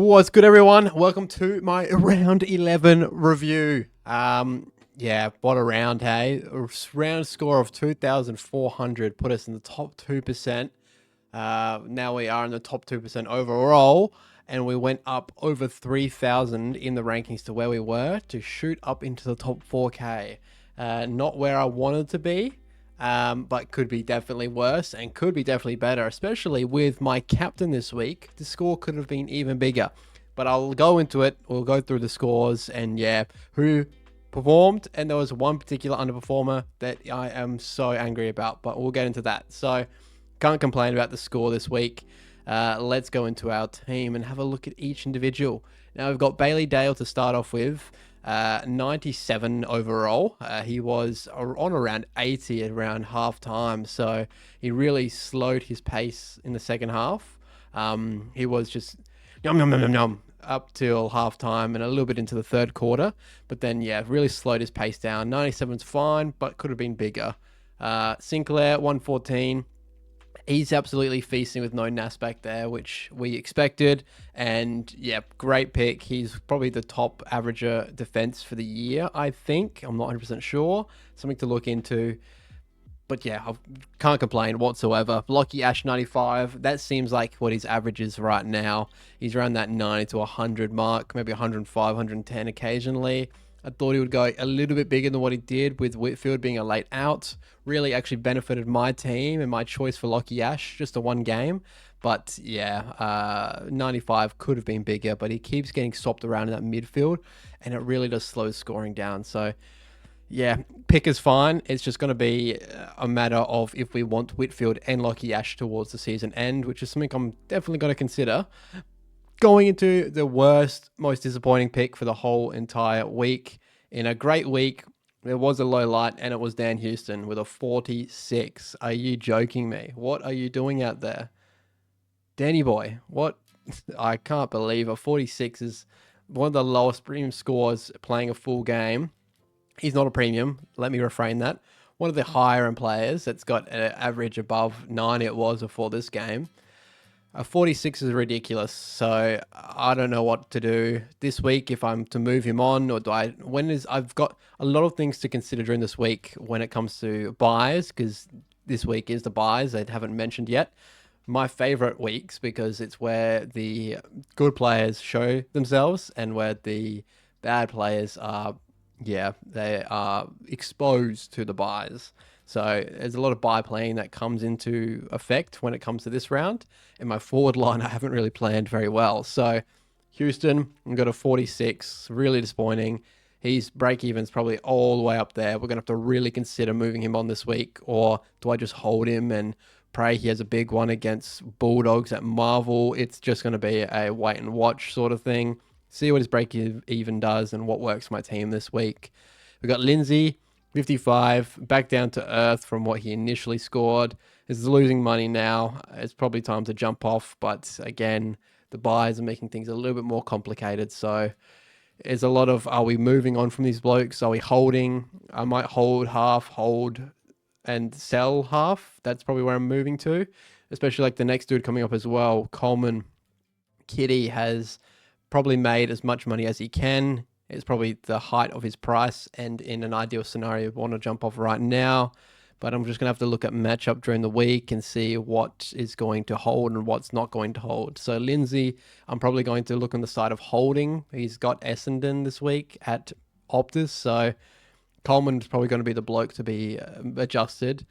What's good, everyone? Welcome to my round 11 review. What a round, hey? A round score of 2,400 put us in the top 2%. Now we are in the top 2% overall, and we went up over 3,000 in the rankings to where we were to shoot up into the top 4K. Not where I wanted to be, but could be definitely worse and could be definitely better, especially with my captain this week. The score could have been even bigger, but I'll go into it. We'll go through the scores and who performed, and there was one particular underperformer that I am so angry about, but we'll get into that. So can't complain about the score this week. Let's go into our team and have a look at each individual. Now we've got Bailey Dale to start off with. 97 overall. He was on around 80 at around half time, so he really slowed his pace in the second half. He was just yum up till half time and a little bit into the third quarter, but then really slowed his pace down. 97's fine, but could have been bigger. Sinclair 114. He's absolutely feasting with no Nas back there, which we expected. And great pick. He's probably the top averager defense for the year, I think. I'm not 100% sure. Something to look into. But I can't complain whatsoever. Lockie Ash 95. That seems like what his average is right now. He's around that 90 to 100 mark, maybe 105, 110 occasionally. I thought he would go a little bit bigger than what he did, with Whitfield being a late out. Really actually benefited my team and my choice for Lockie Ash, just a one game. But 95 could have been bigger, but he keeps getting swapped around in that midfield, and it really does slow scoring down. So pick is fine. It's just going to be a matter of if we want Whitfield and Lockie Ash towards the season end, which is something I'm definitely going to consider. Going into the worst, most disappointing pick for the whole entire week. In a great week, there was a low light, and it was Dan Houston with a 46. Are you joking me? What are you doing out there? Danny boy, what? I can't believe a 46 is one of the lowest premium scores playing a full game. He's not a premium. Let me refrain that. One of the higher end players that's got an average above 90 it was before this game. A 46 is ridiculous, so I don't know what to do this week, if I'm to move him on, or I've got a lot of things to consider during this week when it comes to buys, because this week is the buys I haven't mentioned yet. My favorite weeks, because it's where the good players show themselves and where the bad players are, they are exposed to the buys. So there's a lot of buy playing that comes into effect when it comes to this round. In my forward line, I haven't really planned very well. So Houston, I've got a 46, really disappointing. His break-even's probably all the way up there. We're going to have to really consider moving him on this week, or do I just hold him and pray he has a big one against Bulldogs at Marvel? It's just going to be a wait and watch sort of thing. See what his break-even does and what works for my team this week. We've got Lindsay, 55, back down to earth from what he initially scored. He's losing money now. It's probably time to jump off, but again, the buys are making things a little bit more complicated. So there's a lot of, are we moving on from these blokes? Are we holding? I might hold half, hold and sell half. That's probably where I'm moving to, especially like the next dude coming up as well. Coleman Kitty has probably made as much money as he can. It's probably the height of his price, and in an ideal scenario, I want to jump off right now. But I'm just going to have to look at matchup during the week and see what is going to hold and what's not going to hold. So Lindsay, I'm probably going to look on the side of holding. He's got Essendon this week at Optus, so Coleman's probably going to be the bloke to be adjusted.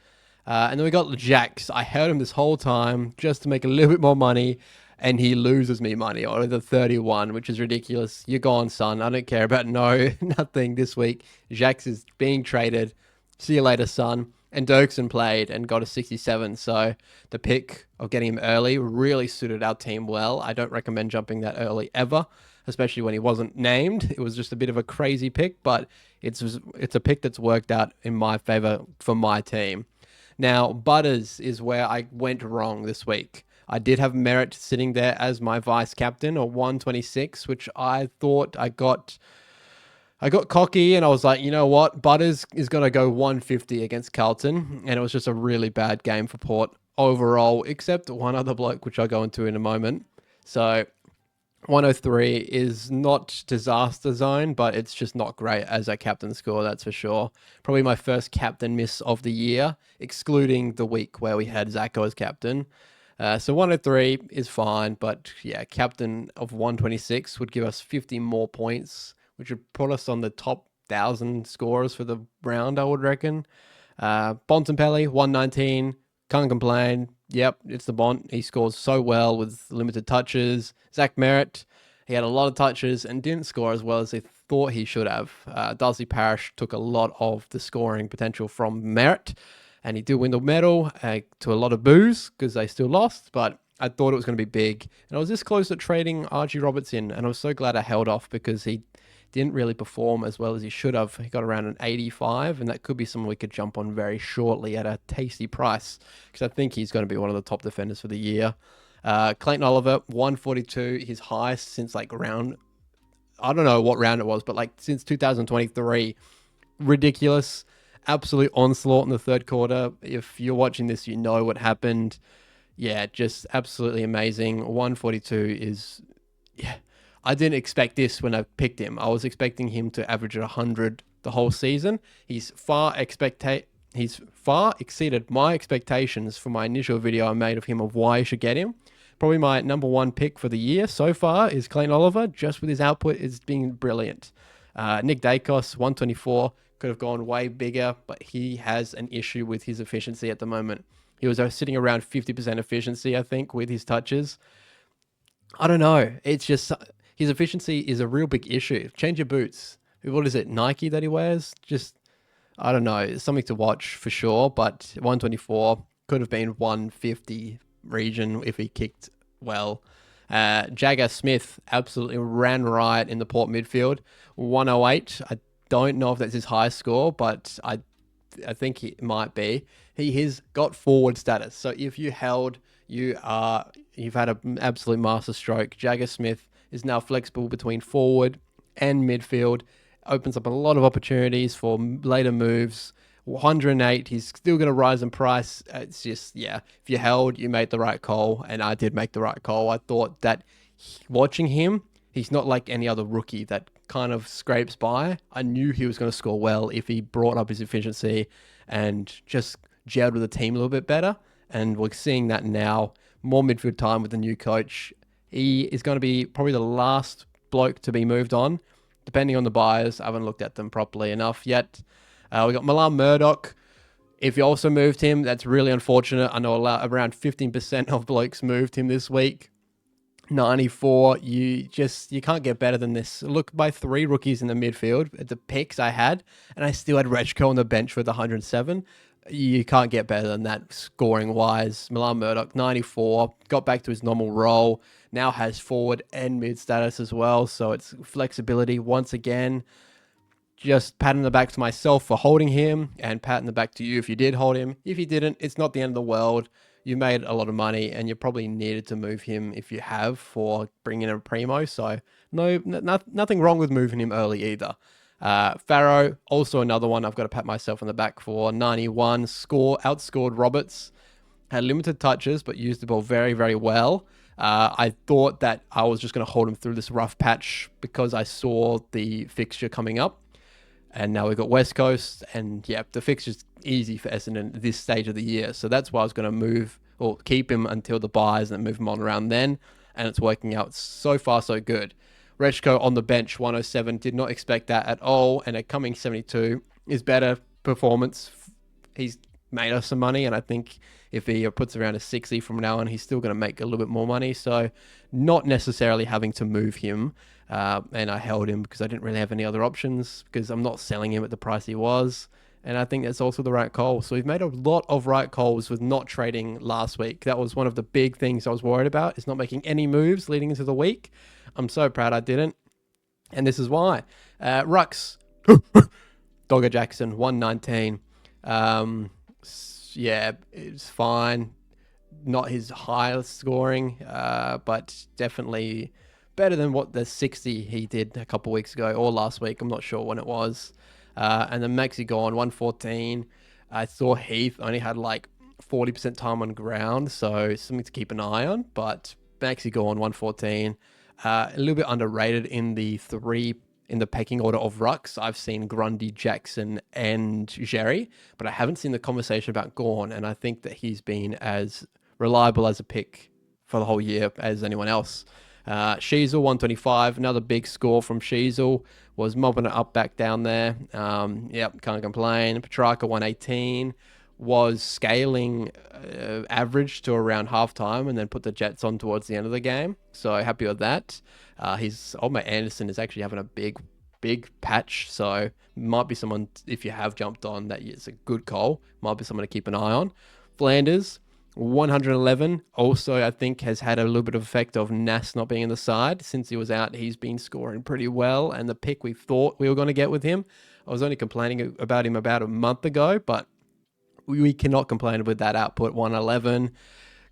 And then we got Jax. I held him this whole time just to make a little bit more money, and he loses me money or the 31, which is ridiculous. You're gone, son. I don't care about nothing this week. Jax is being traded. See you later, son. And Dirksen played and got a 67. So the pick of getting him early really suited our team well. I don't recommend jumping that early ever, especially when he wasn't named. It was just a bit of a crazy pick, but it's a pick that's worked out in my favor for my team. Now, Butters is where I went wrong this week. I did have Merritt sitting there as my vice captain, or 126, which I thought I got cocky, and I was like, you know what? Butters is going to go 150 against Carlton, and it was just a really bad game for Port overall, except one other bloke, which I'll go into in a moment. So 103 is not disaster zone, but it's just not great as a captain score, that's for sure. Probably my first captain miss of the year, excluding the week where we had Zacho as captain. So 103 is fine, but yeah, captain of 126 would give us 50 more points, which would put us on the top 1,000 scorers for the round, I would reckon. Bontempelli, 119. Can't complain. Yep, it's the Bont. He scores so well with limited touches. Zach Merritt, he had a lot of touches and didn't score as well as they thought he should have. Darcy Parish took a lot of the scoring potential from Merritt, and he did win the medal to a lot of boos because they still lost, but I thought it was going to be big. And I was this close to trading Archie Roberts in, and I was so glad I held off because he didn't really perform as well as he should have. He got around an 85, and that could be someone we could jump on very shortly at a tasty price because I think he's going to be one of the top defenders for the year. Clayton Oliver, 142, his highest since like round, I don't know what round it was, but like since 2023. Ridiculous. Absolute onslaught in the third quarter. If you're watching this, you know what happened. Yeah, just absolutely amazing. 142 is, yeah, I didn't expect this when I picked him. I was expecting him to average at 100 the whole season. He's far exceeded my expectations for my initial video I made of him of why I should get him. Probably my number one pick for the year so far is Clayton Oliver. Just with his output, it's been brilliant. Nick Dacos, 124, could have gone way bigger, but he has an issue with his efficiency at the moment. He was sitting around 50% efficiency, I think, with his touches. I don't know. It's just his efficiency is a real big issue. Change your boots. What is it, Nike that he wears? Just, I don't know. It's something to watch for sure, but 124 could have been 150 region if he kicked well. Jagger Smith absolutely ran riot in the Port midfield. 108. I don't know if that's his highest score, but I think it might be. He has got forward status. So if you held, you've had an absolute master stroke. Jagger Smith is now flexible between forward and midfield. Opens up a lot of opportunities for later moves. 108, he's still going to rise in price. It's just, yeah, if you held, you made the right call, and I did make the right call. I thought that watching him, he's not like any other rookie that kind of scrapes by. I knew he was going to score well if he brought up his efficiency and just gelled with the team a little bit better. And we're seeing that now. More midfield time with the new coach. He is going to be probably the last bloke to be moved on, depending on the buyers. I haven't looked at them properly enough yet. We got Milan Murdoch. If you also moved him, that's really unfortunate. I know around 15% of blokes moved him this week. 94, you can't get better than this. Look, by 3 rookies in the midfield, at the picks I had, and I still had Rechko on the bench with 107. You can't get better than that scoring-wise. Milan Murdoch, 94, got back to his normal role, now has forward and mid status as well, so it's flexibility once again. Just patting the back to myself for holding him, and patting the back to you if you did hold him. If you didn't, it's not the end of the world. You made a lot of money, and you probably needed to move him if you have for bringing in a primo. So nothing wrong with moving him early either. Farrow, also another one I've got to pat myself on the back for. 91, outscored Roberts. Had limited touches, but used the ball very, very well. I thought that I was just going to hold him through this rough patch because I saw the fixture coming up. And now we've got West Coast, and yeah, the fixture's easy for Essendon at this stage of the year. So that's why I was going to move or keep him until the buys and then move him on around then. And it's working out so far, so good. Rechko on the bench, 107. Did not expect that at all. And at coming 72 is better performance. He's made us some money, and I think if he puts around a 60 from now on, he's still going to make a little bit more money. So not necessarily having to move him. And I held him because I didn't really have any other options because I'm not selling him at the price he was. And I think that's also the right call. So we've made a lot of right calls with not trading last week. That was one of the big things I was worried about, is not making any moves leading into the week. I'm so proud I didn't. And this is why. Rux. Dogger Jackson, 119. Yeah, it's fine. Not his highest scoring, but definitely better than what the 60 he did a couple weeks ago or last week. I'm not sure when it was. And then Maxi gone, 114. I saw Heath only had like 40% time on ground, so something to keep an eye on. But Maxi gone, 114. A little bit underrated in the pecking order of rucks. I've seen Grundy, Jackson, and Jerry, but I haven't seen the conversation about Gawn, and I think that he's been as reliable as a pick for the whole year as anyone else. Sheasel 125, another big score from Sheasel, was mobbing it up back down there. Yep, can't complain. Petrarca 118 was scaling average to around halftime and then put the Jets on towards the end of the game. So happy with that. His old mate Anderson is actually having a big patch. So might be someone, if you have jumped on, that it's a good call. Might be someone to keep an eye on. Flanders 111 also, I think, has had a little bit of effect of Nas not being in the side. Since he was out, he's been scoring pretty well, and the pick we thought we were going to get with him, I was only complaining about him about a month ago, but we cannot complain with that output. 111.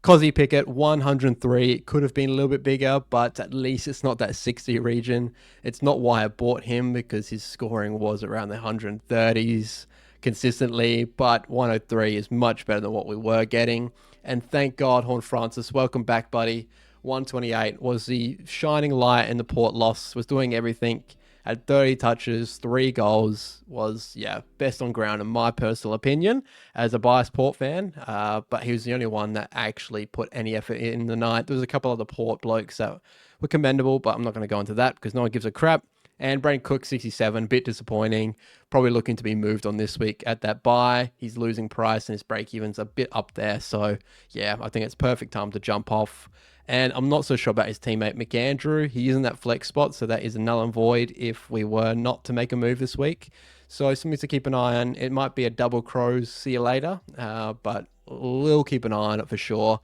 Cozzy Pickett 103. It could have been a little bit bigger, but at least it's not that 60 region. It's not why I bought him, because his scoring was around the 130s consistently, but 103 is much better than what we were getting. And thank God, Horn Francis, welcome back, buddy. 128 was the shining light in the Port loss, was doing everything. Had 30 touches, 3 goals, was, best on ground in my personal opinion as a biased Port fan. But he was the only one that actually put any effort in the night. There was a couple of the Port blokes that were commendable, but I'm not going to go into that because no one gives a crap. And Brayden Cook, 67, bit disappointing. Probably looking to be moved on this week at that buy. He's losing price and his break-even's a bit up there. So, I think it's perfect time to jump off. And I'm not so sure about his teammate McAndrew. He isn't that flex spot, so that is a null and void if we were not to make a move this week. So something to keep an eye on. It might be a double crows, see you later, but we'll keep an eye on it for sure.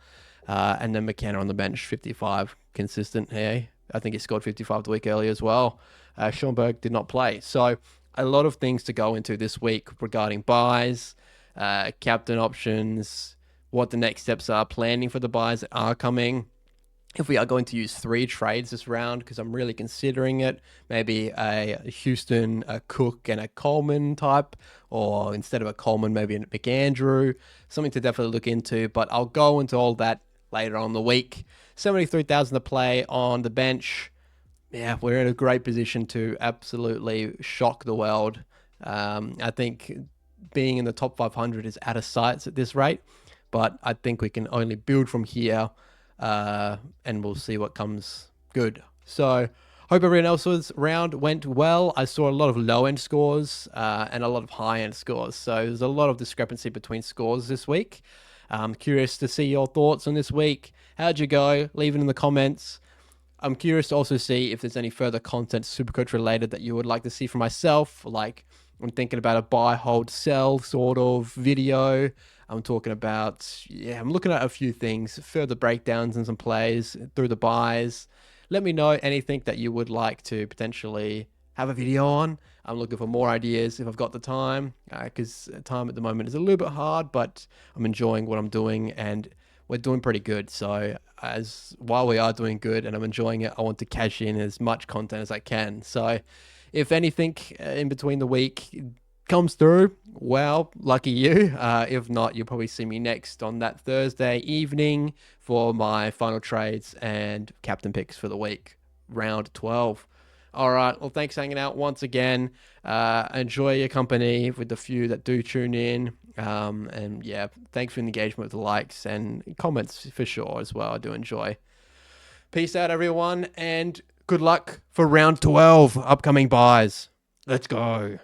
And then McKenna on the bench, 55, consistent. Hey, I think he scored 55 the week earlier as well. Schoenberg did not play. So a lot of things to go into this week regarding buys, captain options, what the next steps are, planning for the buys that are coming. If we are going to use 3 trades this round, because I'm really considering it, maybe a Houston, a Cook, and a Coleman type, or instead of a Coleman, maybe a McAndrew, something to definitely look into, but I'll go into all that later on in the week. 73,000 to play on the bench. Yeah, we're in a great position to absolutely shock the world. I think being in the top 500 is out of sight at this rate, but I think we can only build from here. And we'll see what comes good. So hope everyone else's round went well. I saw a lot of low-end scores and a lot of high-end scores. So there's a lot of discrepancy between scores this week. I'm curious to see your thoughts on this week. How'd you go? Leave it in the comments. I'm curious to also see if there's any further content Supercoach related that you would like to see from myself. Like, I'm thinking about a buy, hold, sell sort of video. I'm talking about, I'm looking at a few things, further breakdowns and some plays through the buys. Let me know anything that you would like to potentially have a video on. I'm looking for more ideas if I've got the time, because time at the moment is a little bit hard, but I'm enjoying what I'm doing and we're doing pretty good. So while we are doing good and I'm enjoying it, I want to cash in as much content as I can. So if anything in between the week comes through, well, lucky you. If not, you'll probably see me next on that Thursday evening for my final trades and captain picks for the week, round 12. All right, well, thanks for hanging out once again. Enjoy your company with the few that do tune in. And thanks for the engagement with the likes and comments for sure as well. I do enjoy. Peace out, everyone, and good luck for round 12 upcoming buys. Let's go.